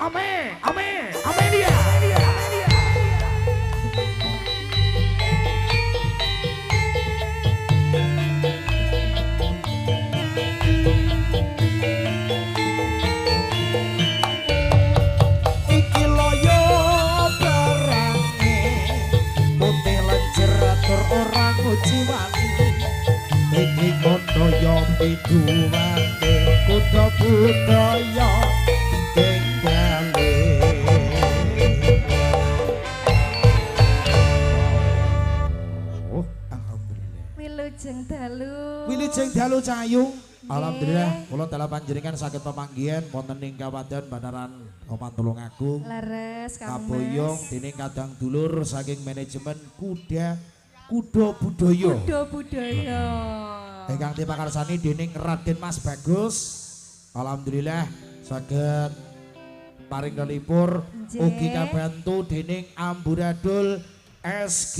Amelia. Iki loyo barange putih lenjer atur orang ujiwani iki kono yo piduwane kuda budaya tenggale oh alhamdulillah Wilujeng dalu. wilujeng dalu cahayu alhamdulillah kula dalam panjenengan saged pemanggihan wonten ing Kabupaten Banaran Oman Tulungagung Leres Kang kaboyong Mas. dening kadang dulur saking manajemen kuda budaya Budaya. ingkang dipakarsani dening Raden Mas Bagus alhamdulillah saged paring kelipur Nggih. ugi kabantu dening Amburadul SG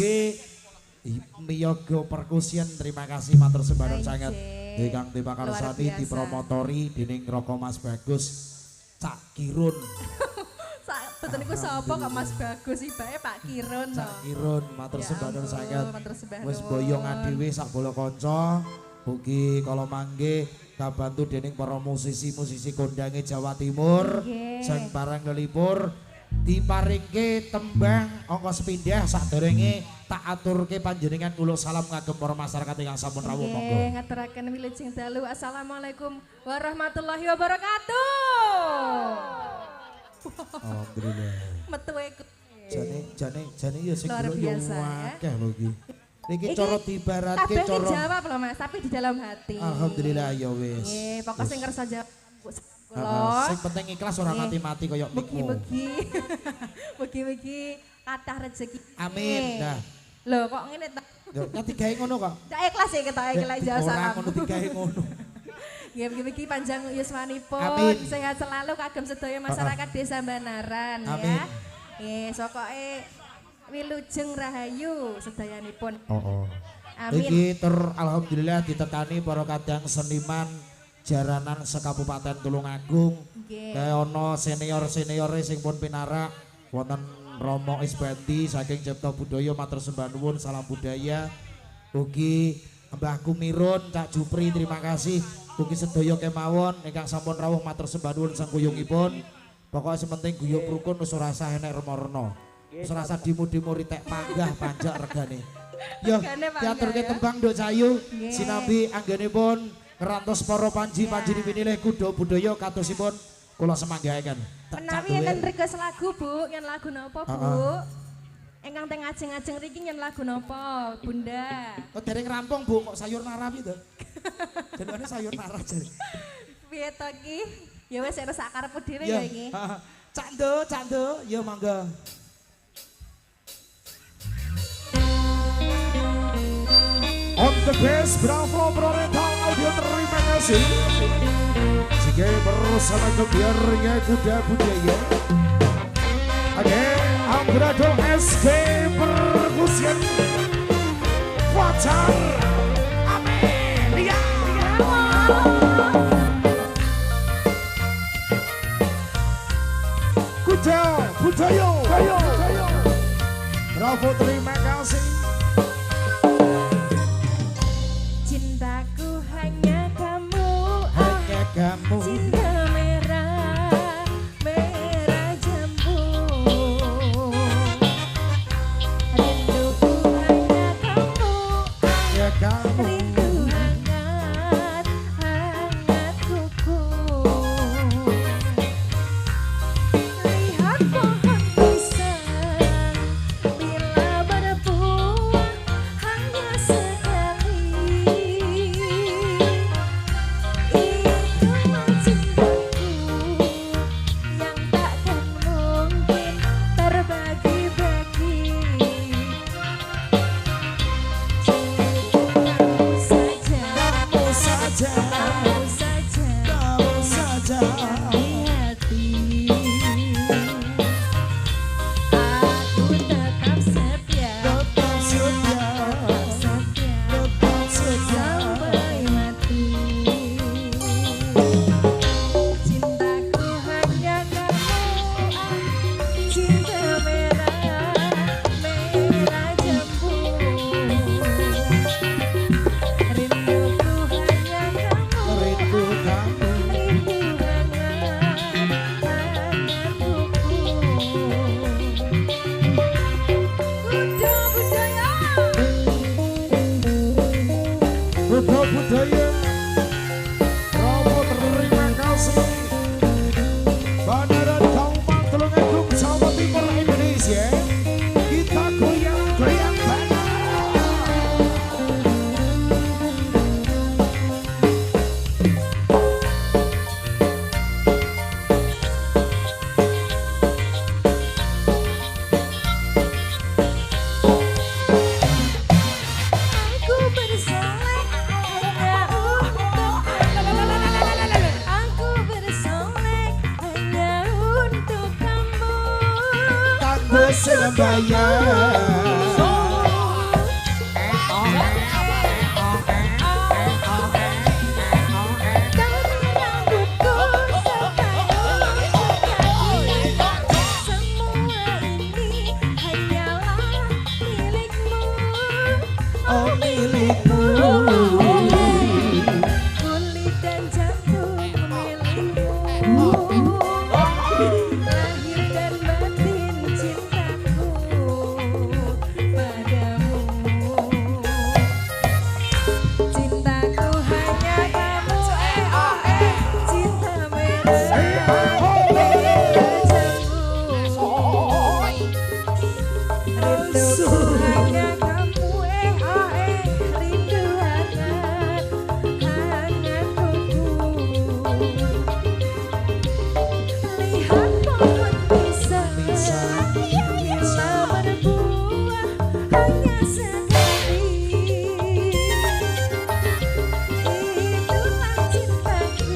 Miyogo Perkusian terima kasih matur sembaran sangat ingkang dipakarsani Luar biasa. dipromotori dening Roko Mas Bagus Cak Kirun Betul niku sapa kok Mas Bagus ibake Pak Kirun to. Cak Kirun matur Ya sembaran ampun, sangat matur sembah wis nuwun. boyong dhewe sak bola kanca ugi kala mangke kabantu dening para musisi-musisi kondange Jawa Timur Nggih. sing barang lelipur diparingke tembang angka sepindah sadurunge tak aturke panjenengan kula salam ngagem para masyarakat ingkang sampun rawuh monggo. Nggih, ngaturaken wilujeng dalu. Assalamualaikum warahmatullahi wabarakatuh. Alhamdulillah. Metu iku. Jane ya sing Luar delok ya biasa, ya. akeh lho iki. Niki Iki cara dibaratke kabeh cara dijawab loh Mas, tapi di dalam hati. alhamdulillah ya wis. Nggih, pokok sing kersa jawab. Sing penting ikhlas ora Nggih. mati-mati kaya mikmu. Mugi-mugi. Mugi-mugi kathah rezeki. Amin. Nah, Loh kok ngene ta? yo nyati gawe ngono kok. Tak ikhlas ya kita ikhlas jauh Ora salam. ngono digawe ngono. Nggih mugi-mugi panjang yuswanipun. Amin. Sehat selalu kagem sedaya masyarakat Desa Banaran Amin. ya. Nggih, sokoke wilujeng rahayu sedayanipun. Oh. Amin. Iki alhamdulillah ditekani para kadang seniman jaranan sekabupaten Tulungagung. Nggih. Kayak ono senior-seniore sing pun pinarak wonten Romo Isbandi saking Cipta Budaya matur sembah nuwun salam budaya. Ugi Mbah Kumirun, Cak Jupri terima kasih. Ugi sedaya kemawon ingkang sampun rawuh matur sembah nuwun sang kuyungipun. Pokoke sementing guyub rukun wis ora usah enek rema-rena. Wis ora usah demo-demo ritek panggah panjak regane. Yo Regane panggah, diaturke ya. tembang Nduk Cayu Nggih. sinambi anggenipun ngerantos para panji-panji pinilih kuda budaya katosipun kula semanggahaken. Menawi enten request lagu Bu, yen lagu napa Bu? Heeh. Engkang teng ajeng-ajeng riki yen lagu napa Bunda? Kok dereng rampung Bu, kok sayur nara piye to? Jenenge sayur nara jare. Piye to ki? Ya wis ora sak karepmu dhewe Ya, ya iki. Cak Ndo, ya mangga. On the best, bravo Proretang Audio terima kasih. Jika bersama kebiarnya kuda budaya. Oke, Ambrado SK Perkusian Wajar Amelia. Kuda budaya. Bravo terima kasih. Cintaku hanya kamu, Hanya kamu. cinta merah, merah jambu. Rinduku hanya kamu, Ya kamu. rindu hangat, hangat kuku. Lihat pohon pisang bila berbuah. Berserabaya. Oh milikmu. Kulit dan jantung milikmu. Lahir dan batin cintaku padamu. Cintaku hanya kamu, cinta merah jambu. Rinduku hanya kamu, rindu hangat kuku. Lihat pohon pisang bila berbuah hanya sekali. Itulah cintaku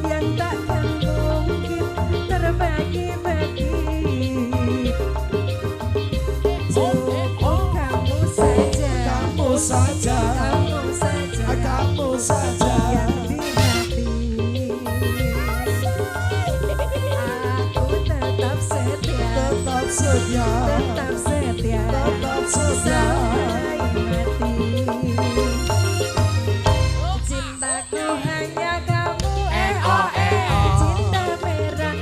yang takkan mungkin terbagi-bagi. Kamu saja, Kamu saja, kamu saja kamu saja. yang di hati. Aku tetap setia, Tetap setia, tetap setia, tetap setia. sampai mati. Cintaku hanya kamu, cinta merah,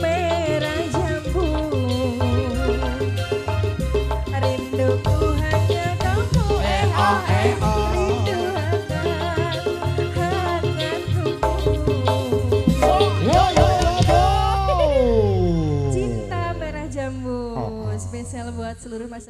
merah jambu. Rinduku hanya kamu, rindu hangat kuku. Cinta merah jambu, spesial buat seluruh masyarakat.